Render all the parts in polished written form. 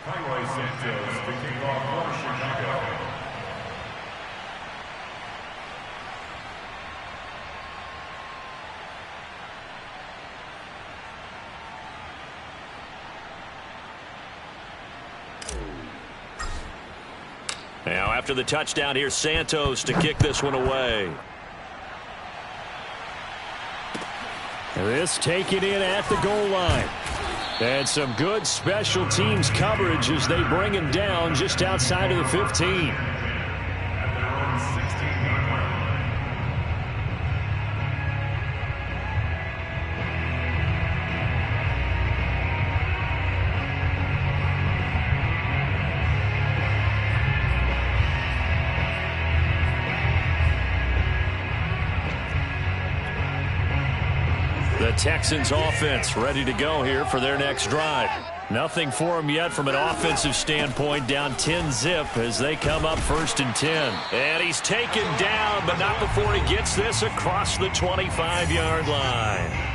Santos to kick off for Chicago. Now after the touchdown, here's Santos to kick this one away. This taken in at the goal line. And some good special teams coverage as they bring him down just outside of the 15. The Texans offense ready to go here for their next drive. Nothing for them yet from an offensive standpoint, down 10-zip as they come up 1st and 10. And he's taken down, but not before he gets this across the 25-yard line.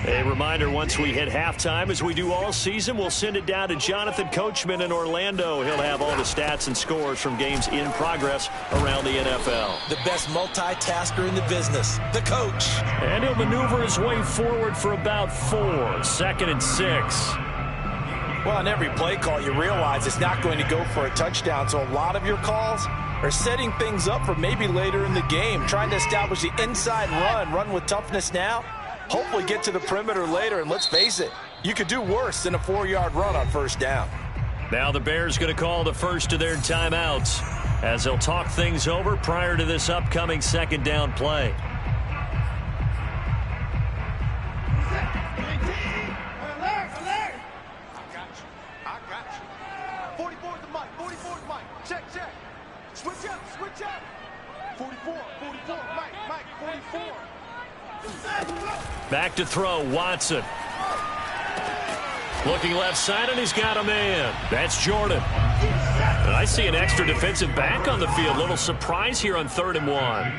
A reminder, once we hit halftime, as we do all season, we'll send it down to Jonathan Coachman in Orlando. He'll have all the stats and scores from games in progress around the NFL. The best multitasker in the business, the coach. And he'll maneuver his way forward for about 4, 2nd and 6. Well, on every play call, you realize it's not going to go for a touchdown, so a lot of your calls are setting things up for maybe later in the game, trying to establish the inside run with toughness now. Hopefully get to the perimeter later, and let's face it, you could do worse than a 4-yard run on 1st down. Now the Bears going to call the first of their timeouts as they'll talk things over prior to this upcoming 2nd down play. I got you. 44 to Mike, 44 to Mike. Check. Switch up. 44, Mike, 44. Back to throw, Watson. Looking left side, and he's got a man. That's Jordan. And I see an extra defensive back on the field. Little surprise here on 3rd and 1.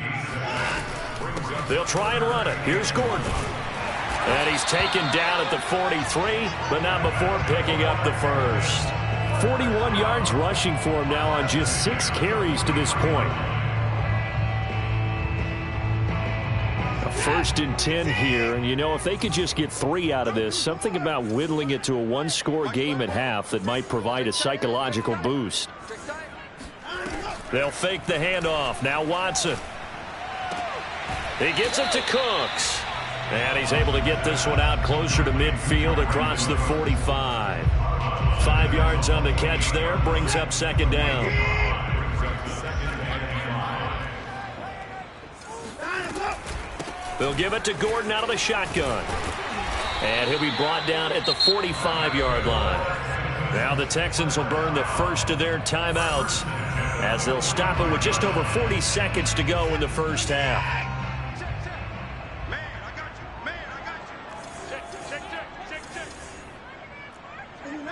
They'll try and run it. Here's Gordon. And he's taken down at the 43, but not before picking up the first. 41 yards rushing for him now on just 6 carries to this point. 1st and 10 here, and you know, if they could just get 3 out of this, something about whittling it to a 1-score game at half that might provide a psychological boost. They'll fake the handoff. Now Watson. He gets it to Cooks. And he's able to get this one out closer to midfield across the 45. 5 yards on the catch there, brings up 2nd down. They'll give it to Gordon out of the shotgun. And he'll be brought down at the 45-yard line. Now the Texans will burn the first of their timeouts as they'll stop it with just over 40 seconds to go in the 1st half. Man, I got you. Check. 89.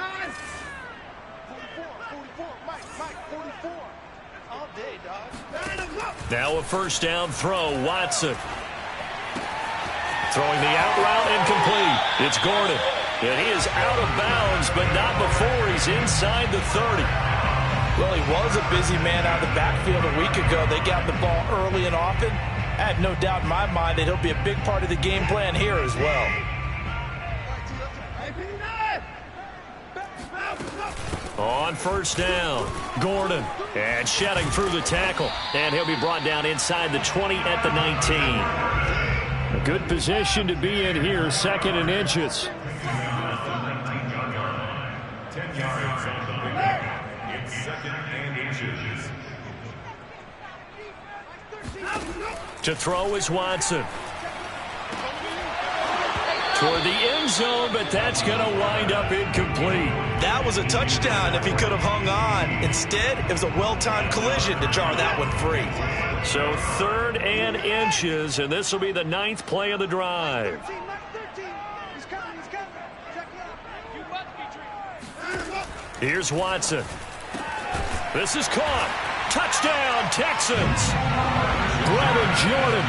44, Mike, 44. All day, dog. Now a 1st down throw, Watson. Throwing the out route incomplete. It's Gordon. And he is out of bounds, but not before he's inside the 30. Well, he was a busy man out of the backfield a week ago. They got the ball early and often. I have no doubt in my mind that he'll be a big part of the game plan here as well. On 1st down, Gordon. And shedding through the tackle. And he'll be brought down inside the 20 at the 19. A good position to be in here, 2nd and inches. 10 yards on the pickup. It's 2nd and inches. To throw is Watson. Toward the end zone, but that's going to wind up incomplete. That was a touchdown if he could have hung on. Instead, it was a well-timed collision to jar that one free. So 3rd and inches, and this will be the 9th play of the drive. Here's Watson. This is caught. Touchdown, Texans. Brevin Jordan.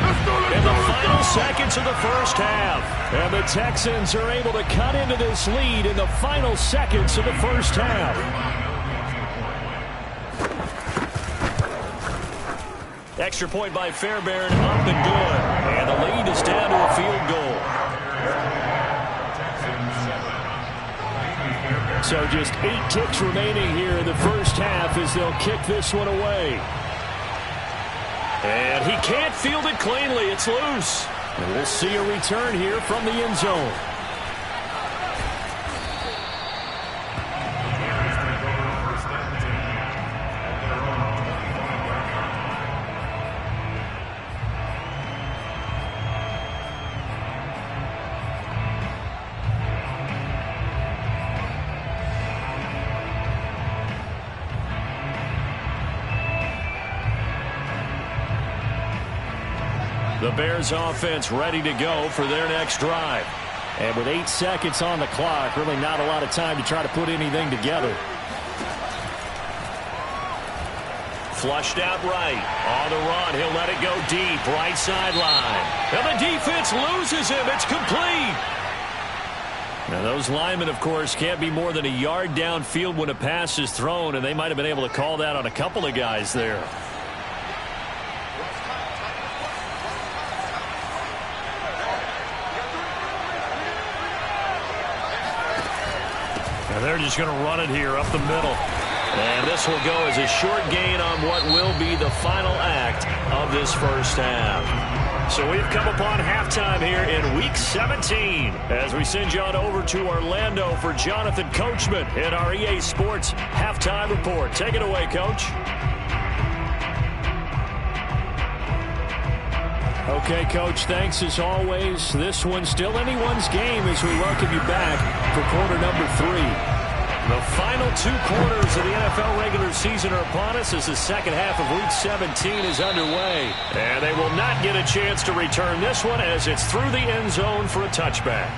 In the final seconds of the first half. And the Texans are able to cut into this lead in the final seconds of the first half. Extra point by Fairbairn, up and good. And the lead is down to a field goal. So just 8 ticks remaining here in the first half as they'll kick this one away. And he can't field it cleanly. It's loose. And we'll see a return here from the end zone. The Bears offense ready to go for their next drive. And with 8 seconds on the clock, really not a lot of time to try to put anything together. Flushed out right. On the run, he'll let it go deep. Right sideline. And the defense loses him. It's complete. Now those linemen, of course, can't be more than a yard downfield when a pass is thrown, and they might have been able to call that on a couple of guys there. And they're just going to run it here up the middle. And this will go as a short gain on what will be the final act of this first half. So we've come upon halftime here in Week 17 as we send you on over to Orlando for Jonathan Coachman in our EA Sports Halftime Report. Take it away, Coach. Okay, Coach, thanks as always. This one's still anyone's game as we welcome you back for quarter number 3. The final 2 quarters of the NFL regular season are upon us as the second half of Week 17 is underway. And they will not get a chance to return this one as it's through the end zone for a touchback.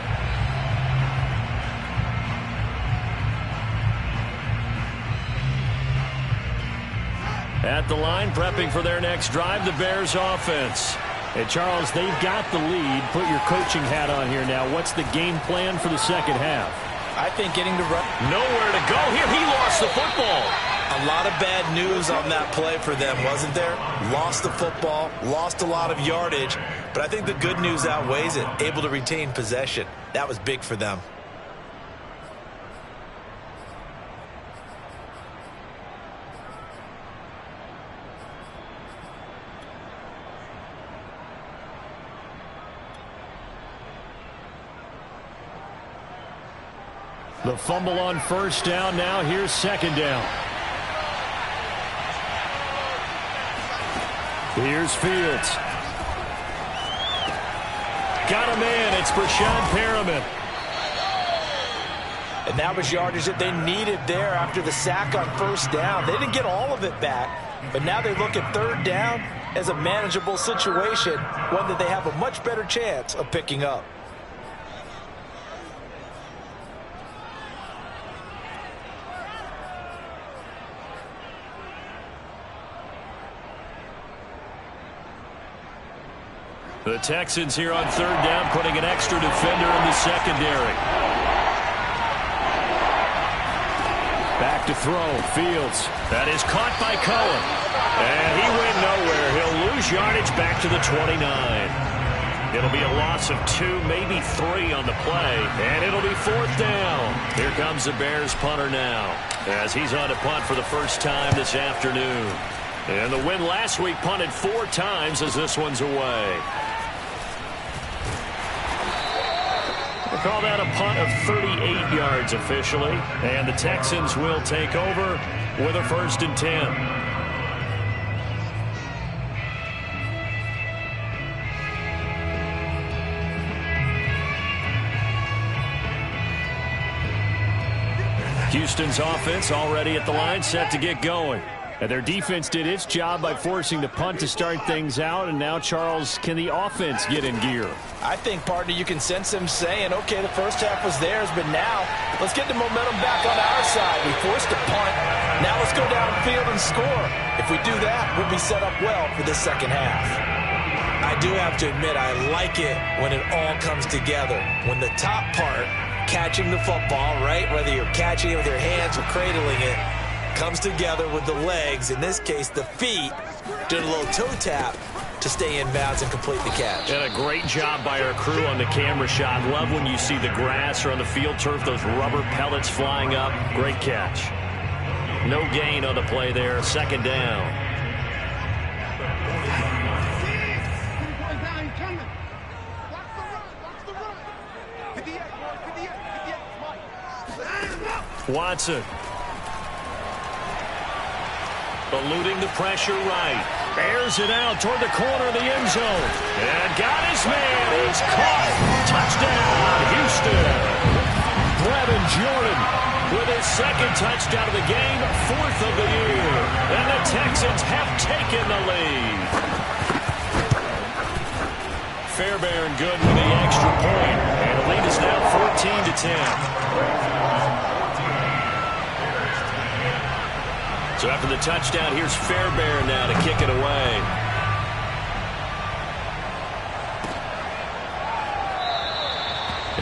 At the line, prepping for their next drive, the Bears offense. And, Charles, they've got the lead. Put your coaching hat on here now. What's the game plan for the second half? I think getting to run. Nowhere to go here. He lost the football. A lot of bad news on that play for them, wasn't there? Lost the football, lost a lot of yardage. But I think the good news outweighs it. Able to retain possession. That was big for them. The fumble on first down. Now here's second down. Here's Fields. Got a man. It's Brashad Perriman. And that was yardage that they needed there after the sack on first down. They didn't get all of it back, but now they look at third down as a manageable situation, one that they have a much better chance of picking up. The Texans here on third down, putting an extra defender in the secondary. Back to throw. Fields. That is caught by Cohen. And he went nowhere. He'll lose yardage back to the 29. It'll be a loss of 2, maybe 3 on the play. And it'll be fourth down. Here comes the Bears punter now, as he's on to punt for the first time this afternoon. And the win last week punted 4 times as this one's away. We'll call that a punt of 38 yards officially. And the Texans will take over with a 1st and 10. Houston's offense already at the line, set to get going. And their defense did its job by forcing the punt to start things out. And now, Charles, can the offense get in gear? I think, partner, you can sense them saying, okay, the first half was theirs, but now let's get the momentum back on our side. We forced a punt. Now let's go downfield and score. If we do that, we'll be set up well for the second half. do have to admit, I like it when it all comes together. When the top part, catching the football, right, whether you're catching it with your hands or cradling it, comes together with the legs, in this case the feet, did a little toe tap to stay in bounds and complete the catch. And a great job by our crew on the camera shot. Love when you see the grass or on the field turf, those rubber pellets flying up. Great catch. No gain on the play there. Second down. Watson. Eluding the pressure right. Bears it out toward the corner of the end zone. And got his man. He's caught. Touchdown, Houston. Brevin Jordan with his second touchdown of the game, fourth of the year. And the Texans have taken the lead. Fairbairn good with the extra point. And the lead is now 14-10. So after the touchdown, here's Fairbairn now to kick it away.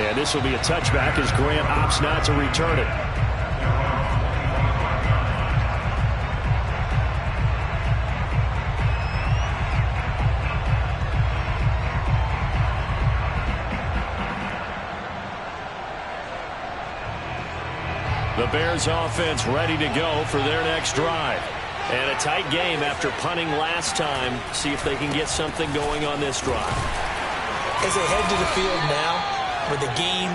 And this will be a touchback as Grant opts not to return it. The Bears offense ready to go for their next drive. And a tight game after punting last time. See if they can get something going on this drive. As they head to the field now, with the game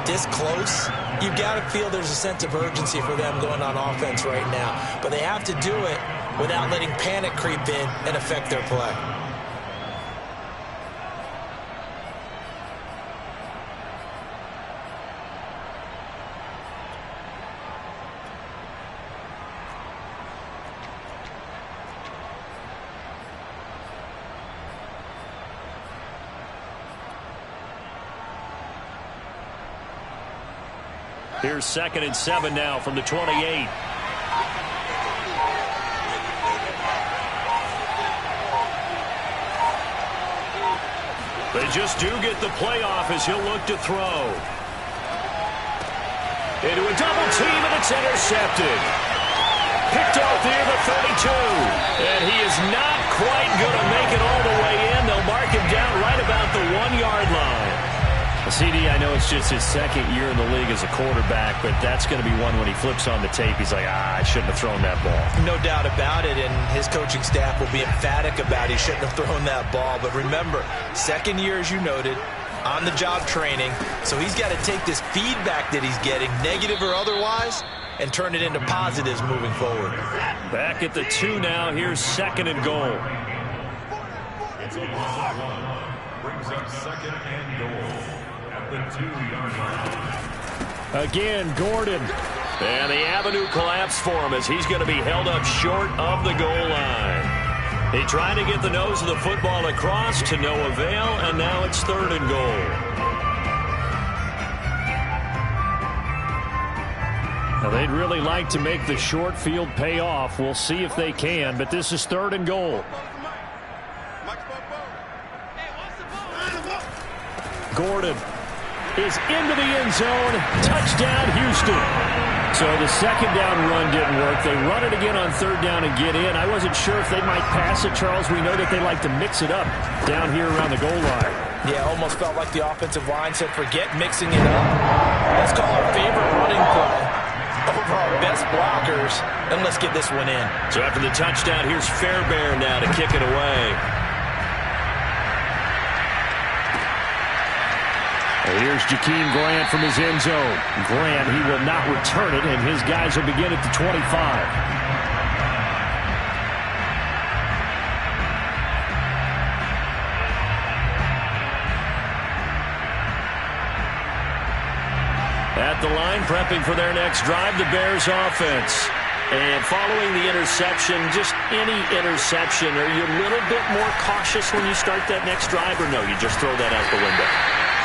this close, you've got to feel there's a sense of urgency for them going on offense right now. But they have to do it without letting panic creep in and affect their play. Here's 2nd and 7 now from the 28. They just do get the playoff as he'll look to throw. Into a double team, and it's intercepted. Picked off near the 32. And he is not quite going to make it all the way in. They'll mark him down right about the 1-yard line. CD, I know it's just his second year in the league as a quarterback, but that's going to be one when he flips on the tape. He's like, I shouldn't have thrown that ball. No doubt about it, and his coaching staff will be emphatic about he shouldn't have thrown that ball. But remember, second year, as you noted, on-the-job training, so he's got to take this feedback that he's getting, negative or otherwise, and turn it into positives moving forward. Back at the 2 now. Here's 2nd and goal. Brings up 2nd and goal. The 2-yard line. Again, Gordon. And the avenue collapsed for him as he's going to be held up short of the goal line. He tried to get the nose of the football across to no avail, and now it's 3rd and goal. Now they'd really like to make the short field pay off. We'll see if they can, but this is 3rd and goal. Gordon is into the end zone. Touchdown, Houston. So the second down run didn't work. They run it again on 3rd down and get in. I wasn't sure if they might pass it, Charles. We know that they like to mix it up down here around the goal line. Yeah, almost felt like the offensive line said, forget mixing it up. Let's call our favorite running play over our best blockers, and let's get this one in. So after the touchdown, here's Fairbairn now to kick it away. Here's Jakeem Grant from his end zone. Grant, he will not return it, and his guys will begin at the 25. At the line, prepping for their next drive, the Bears offense. And following the interception, just any interception, are you a little bit more cautious when you start that next drive, or no, you just throw that out the window?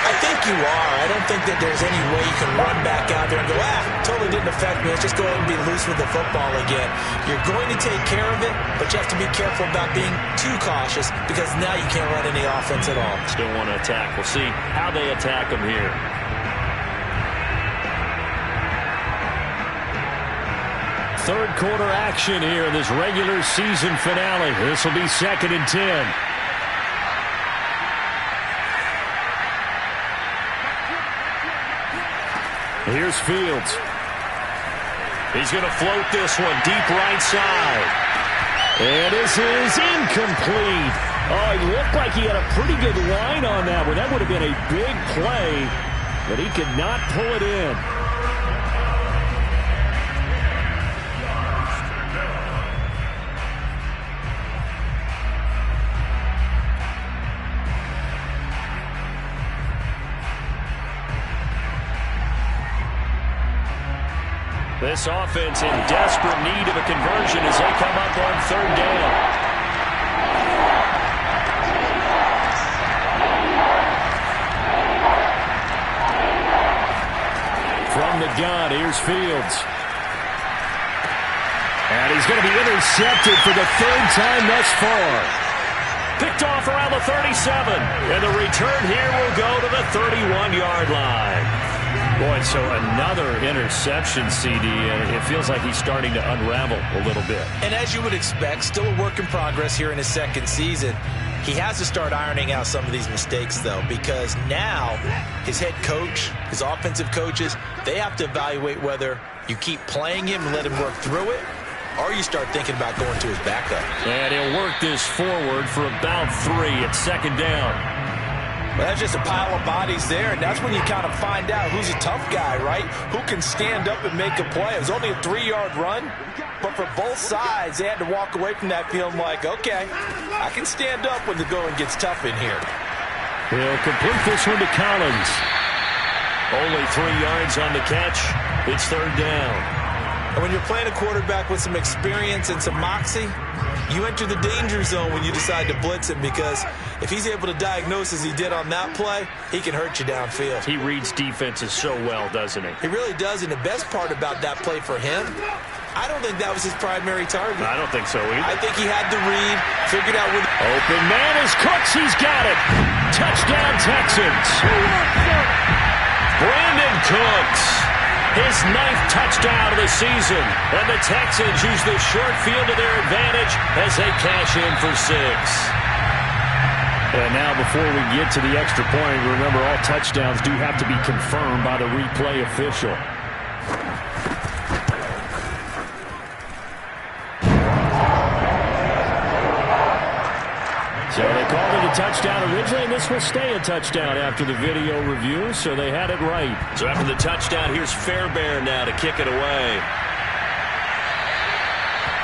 I think you are. I don't think that there's any way you can run back out there and go, totally didn't affect me. Let's just go ahead and be loose with the football again. You're going to take care of it, but you have to be careful about being too cautious because now you can't run any offense at all. Still want to attack. We'll see how they attack them here. Third quarter action here in this regular season finale. This will be 2nd and 10. Here's Fields. He's going to float this one deep right side. And this is incomplete. Oh, he looked like he had a pretty good line on that one. That would have been a big play, but he could not pull it in. This offense in desperate need of a conversion as they come up on 3rd down. From the gun, here's Fields. And he's going to be intercepted for the 3rd time thus far. Picked off around the 37. And the return here will go to the 31-yard line. Boy, so another interception, CD, and it feels like he's starting to unravel a little bit. And as you would expect, still a work in progress here in his 2nd season. He has to start ironing out some of these mistakes, though, because now his head coach, his offensive coaches, they have to evaluate whether you keep playing him and let him work through it, or you start thinking about going to his backup. And he'll work this forward for about 3 at 2nd down. Well, that's just a pile of bodies there, and that's when you kind of find out who's a tough guy, right? Who can stand up and make a play. It was only a 3-yard run, but for both sides, they had to walk away from that feeling like, okay, I can stand up when the going gets tough in here. He'll complete this one to Collins. Only 3 yards on the catch. It's 3rd down. And when you're playing a quarterback with some experience and some moxie, you enter the danger zone when you decide to blitz him, because if he's able to diagnose as he did on that play, he can hurt you downfield. He reads defenses so well, doesn't he? He really does, and the best part about that play for him, I don't think that was his primary target. I don't think so either. I think he had the read, figured out where... Open man is Cooks. He's got it. Touchdown, Texans. Brandon Cooks. His 9th touchdown of the season. And the Texans use the short field to their advantage as they cash in for 6. And now before we get to the extra point, remember all touchdowns do have to be confirmed by the replay official. So they called it a touchdown originally, and this will stay a touchdown after the video review, so they had it right. So after the touchdown, here's Fairbairn now to kick it away.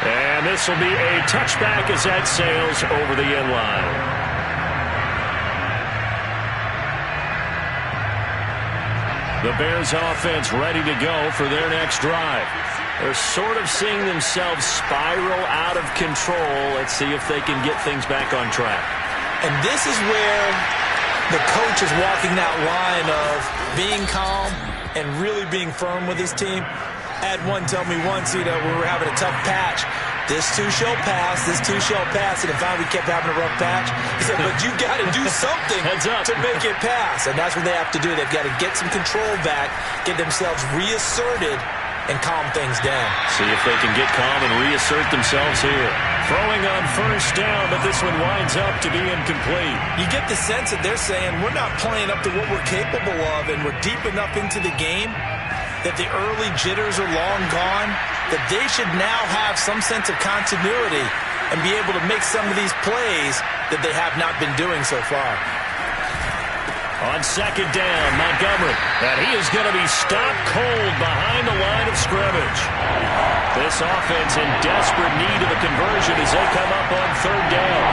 And this will be a touchback as that sails over the end line. The Bears offense ready to go for their next drive. They're sort of seeing themselves spiral out of control. Let's see if they can get things back on track. And this is where the coach is walking that line of being calm and really being firm with his team. I had one tell me once, we were having a tough patch. This too shall pass, this too shall pass. And finally we kept having a rough patch. He said, but you got to do something to make it pass. And that's what they have to do. They've got to get some control back, get themselves reasserted, and calm things down. See if they can get calm and reassert themselves here. Throwing on 1st down, but this one winds up to be incomplete. You get the sense that they're saying we're not playing up to what we're capable of, and we're deep enough into the game that the early jitters are long gone, that they should now have some sense of continuity and be able to make some of these plays that they have not been doing so far. On 2nd down, Montgomery. And he is going to be stopped cold behind the line of scrimmage. This offense in desperate need of a conversion as they come up on 3rd down.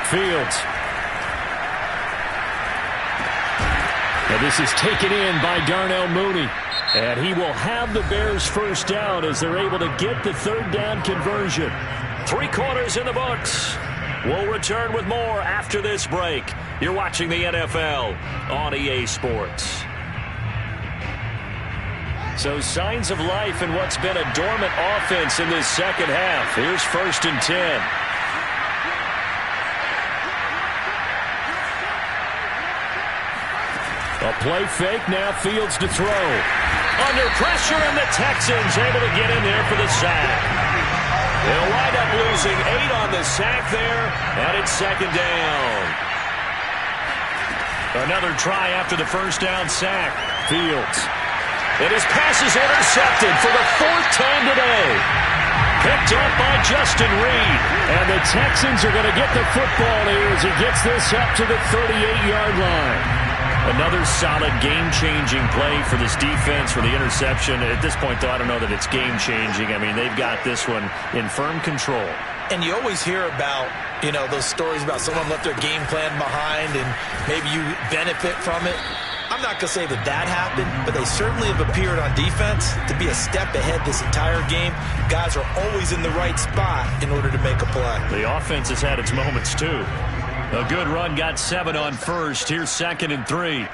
Fields. And this is taken in by Darnell Mooney. And he will have the Bears first down as they're able to get the third down conversion. 3 quarters in the books. We'll return with more after this break. You're watching the NFL on EA Sports. So signs of life in what's been a dormant offense in this second half. Here's 1st and 10. A play fake, now Fields to throw. Under pressure, and the Texans able to get in there for the sack. They'll wind up losing 8 on the sack there, and it's 2nd down. Another try after the first down sack. Fields. And his pass is intercepted for the 4th time today. Picked up by Justin Reed. And the Texans are going to get the football here as he gets this up to the 38-yard line. Another solid game-changing play for this defense for the interception. At this point, though, I don't know that it's game-changing. I mean, they've got this one in firm control. And you always hear about, those stories about someone left their game plan behind and maybe you benefit from it. I'm not going to say that happened, but they certainly have appeared on defense to be a step ahead this entire game. Guys are always in the right spot in order to make a play. The offense has had its moments, too. A good run, got 7 on first. Here's 2nd and 3.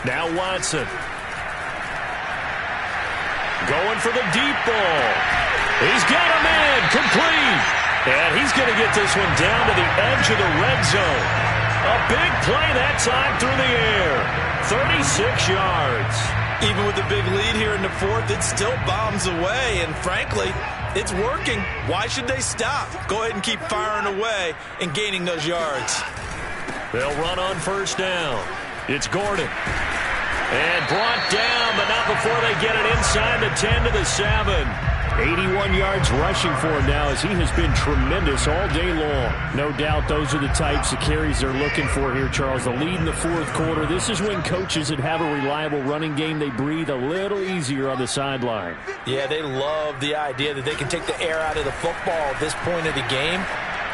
Now Watson. Going for the deep ball. He's got him in. Complete. And he's going to get this one down to the edge of the red zone. A big play that time through the air. 36 yards. Even with the big lead here in the 4th, it still bombs away. And frankly, it's working. Why should they stop? Go ahead and keep firing away and gaining those yards. They'll run on 1st down. It's Gordon. And brought down, but not before they get it inside the 10 to the 7. 81 yards rushing for him now as he has been tremendous all day long. No doubt those are the types of carries they're looking for here, Charles. The lead in the 4th quarter. This is when coaches that have a reliable running game, they breathe a little easier on the sideline. Yeah, they love the idea that they can take the air out of the football at this point of the game.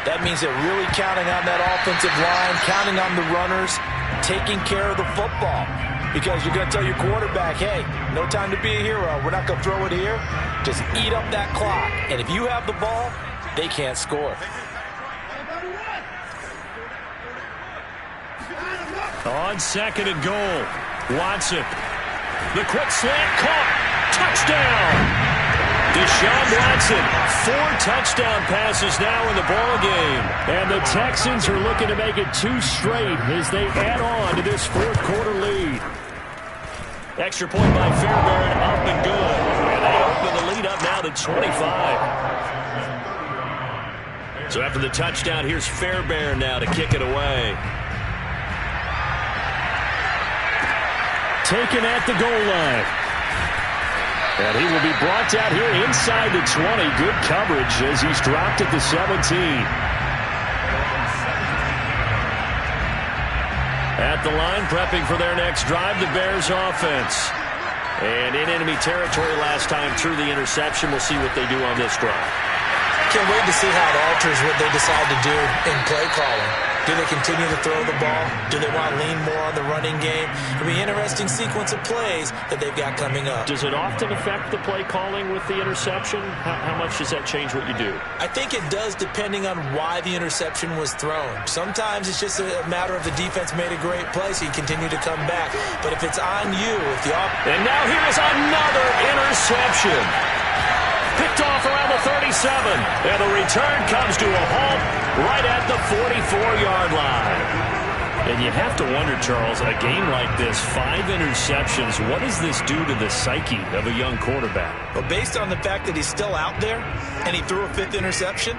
That means they're really counting on that offensive line, counting on the runners, taking care of the football. Because you're going to tell your quarterback, hey, no time to be a hero. We're not going to throw it here. Just eat up that clock. And if you have the ball, they can't score. On 2nd and goal, Watson. The quick slant caught. Touchdown. Deshaun Watson, 4 touchdown passes now in the ball game. And the Texans are looking to make it 2 straight as they add on to this 4th quarter lead. Extra point by Fairbairn, up and good. And they open the lead up now to 25. So after the touchdown, here's Fairbairn now to kick it away. Taken at the goal line. And he will be brought down here inside the 20. Good coverage as he's dropped at the 17. At the line, prepping for their next drive, the Bears offense. And in enemy territory last time through the interception. We'll see what they do on this drive. Can't wait to see how it alters what they decide to do in play calling. Do they continue to throw the ball? Do they want to lean more on the running game? It'll be an interesting sequence of plays that they've got coming up. Does it often affect the play calling with the interception? How much does that change what you do? I think it does depending on why the interception was thrown. Sometimes it's just a matter of the defense made a great play, so you continue to come back. But if it's on you, if the And now here is another interception. Picked off around the 37. And the return comes to a halt right at the 44-yard line. And you have to wonder, Charles, a game like this, 5 interceptions, what does this do to the psyche of a young quarterback? Well, based on the fact that he's still out there and he threw a 5th interception,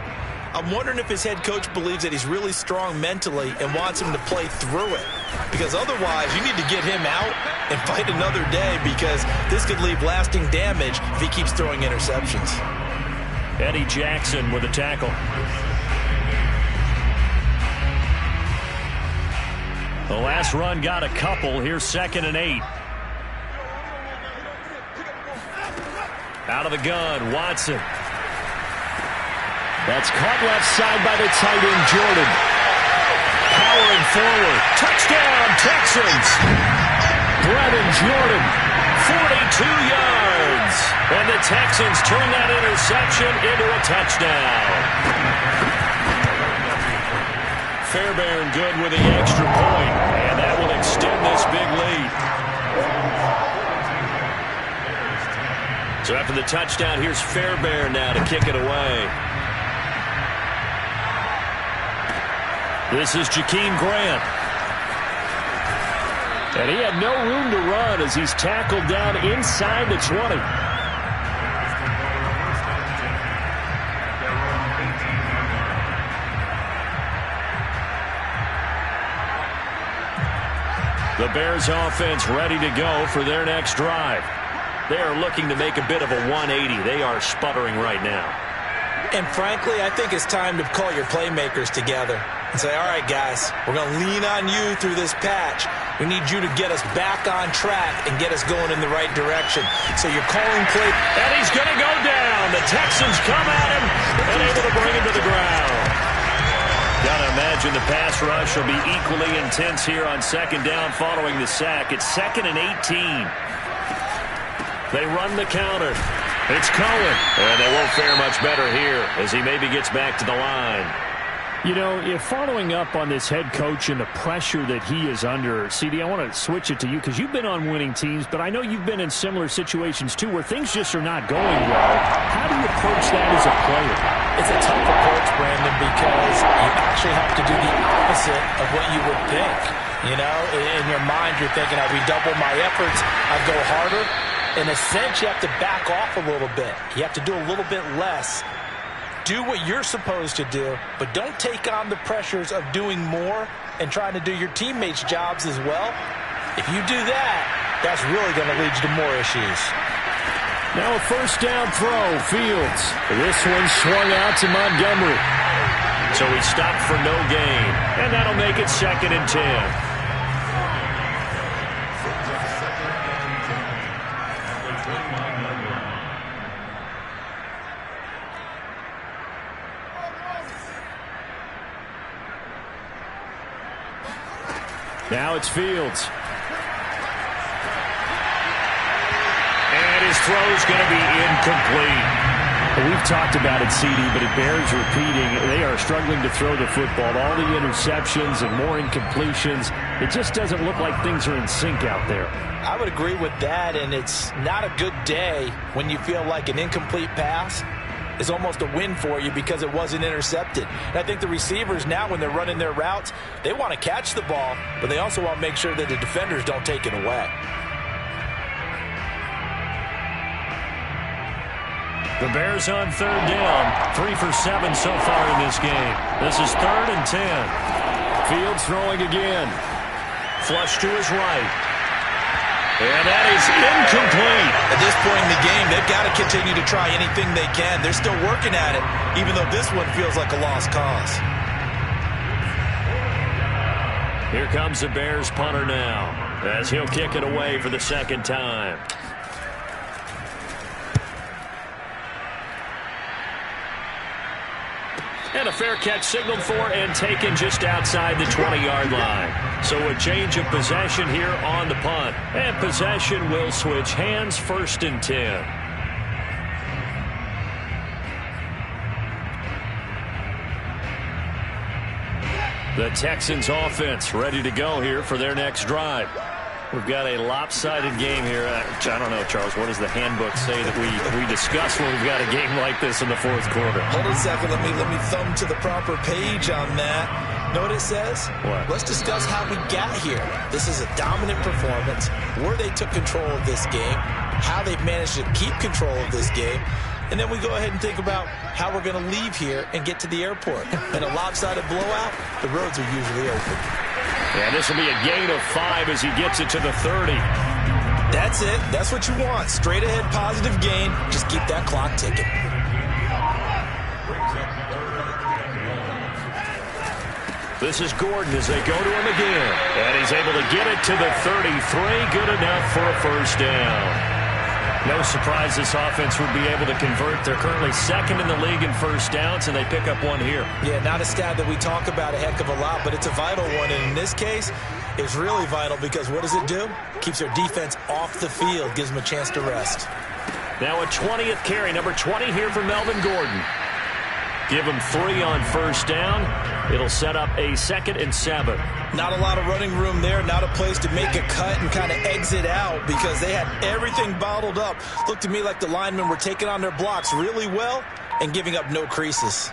I'm wondering if his head coach believes that he's really strong mentally and wants him to play through it. Because otherwise, you need to get him out and fight another day because this could leave lasting damage if he keeps throwing interceptions. Eddie Jackson with a tackle. The last run got a couple. Here's 2nd and 8. Out of the gun, Watson. That's caught left side by the tight end, Jordan. Powering forward. Touchdown, Texans. Brevin Jordan, 42 yards. And the Texans turn that interception into a touchdown. Fairbairn good with the extra point, and that will extend this big lead. So after the touchdown, here's Fairbairn now to kick it away. This is Jakeem Grant. And he had no room to run as he's tackled down inside the 20. The Bears offense ready to go for their next drive. They are looking to make a bit of a 180. They are sputtering right now. And frankly, I think it's time to call your playmakers together and say, all right, guys, we're going to lean on you through this patch. We need you to get us back on track and get us going in the right direction. So you're calling play. And he's going to go down. The Texans come at him and able to bring him to the ground. Gotta imagine the pass rush will be equally intense here on second down following the sack. It's 2nd and 18. They run the counter. It's Cohen. And they won't fare much better here as he maybe gets back to the line. You know, if following up on this head coach and the pressure that he is under, CD, I want to switch it to you because you've been on winning teams, but I know you've been in similar situations too where things just are not going well. How do you approach that as a player? It's a tough approach, Brandon, because you actually have to do the opposite of what you would think. You know, in your mind, you're thinking, I redouble my efforts, I go harder. In a sense, you have to back off a little bit. You have to do a little bit less. Do what you're supposed to do, but don't take on the pressures of doing more and trying to do your teammates' jobs as well. If you do that, that's really going to lead you to more issues. Now a first down throw, Fields. This one swung out to Montgomery. So he stopped for no gain, and that'll make it 2nd and 10. Now it's Fields. And his throw's going to be incomplete. We've talked about it, CD, but it bears repeating. They are struggling to throw the football. All the interceptions and more incompletions. It just doesn't look like things are in sync out there. I would agree with that, and it's not a good day when you feel like an incomplete pass is almost a win for you because it wasn't intercepted. And I think the receivers now, when they're running their routes, they want to catch the ball, but they also want to make sure that the defenders don't take it away. The Bears on 3rd down. 3 for 7 so far in this game. This is 3rd and 10. Fields throwing again. Flush to his right. And that is incomplete. At this point in the game, they've got to continue to try anything they can. They're still working at it, even though this one feels like a lost cause. Here comes the Bears punter now, as he'll kick it away for the 2nd time. And a fair catch signaled for and taken just outside the 20-yard line. So a change of possession here on the punt. And possession will switch hands, 1st and 10. The Texans offense ready to go here for their next drive. We've got a lopsided game here. I don't know, Charles, what does the handbook say that we discuss when we've got a game like this in the 4th quarter? Hold on a second. Let me thumb to the proper page on that. Know what it says? What? Let's discuss how we got here. This is a dominant performance, where they took control of this game, how they've managed to keep control of this game, and then we go ahead and think about how we're going to leave here and get to the airport. In a lopsided blowout, the roads are usually open. And this will be a gain of 5 as he gets it to the 30. That's it. That's what you want. Straight ahead positive gain. Just keep that clock ticking. This is Gordon as they go to him again. And he's able to get it to the 33. Good enough for a first down. No surprise this offense would be able to convert. They're currently second in the league in first downs, and they pick up one here. Yeah, not a stat that we talk about a heck of a lot, but it's a vital one. And in this case, it's really vital because what does it do? Keeps their defense off the field, gives them a chance to rest. Now a 20th carry, number 20 here for Melvin Gordon. Give him 3 on first down. It'll set up a 2nd and 7. Not a lot of running room there, not a place to make a cut and kind of exit out because they had everything bottled up. Looked to me like the linemen were taking on their blocks really well and giving up no creases.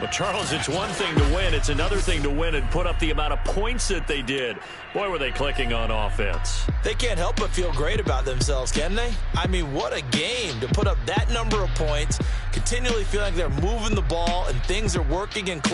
Well, Charles, it's one thing to win. It's another thing to win and put up the amount of points that they did. Boy, were they clicking on offense. They can't help but feel great about themselves, can they? I mean, what a game to put up that number of points, continually feeling like they're moving the ball and things are working and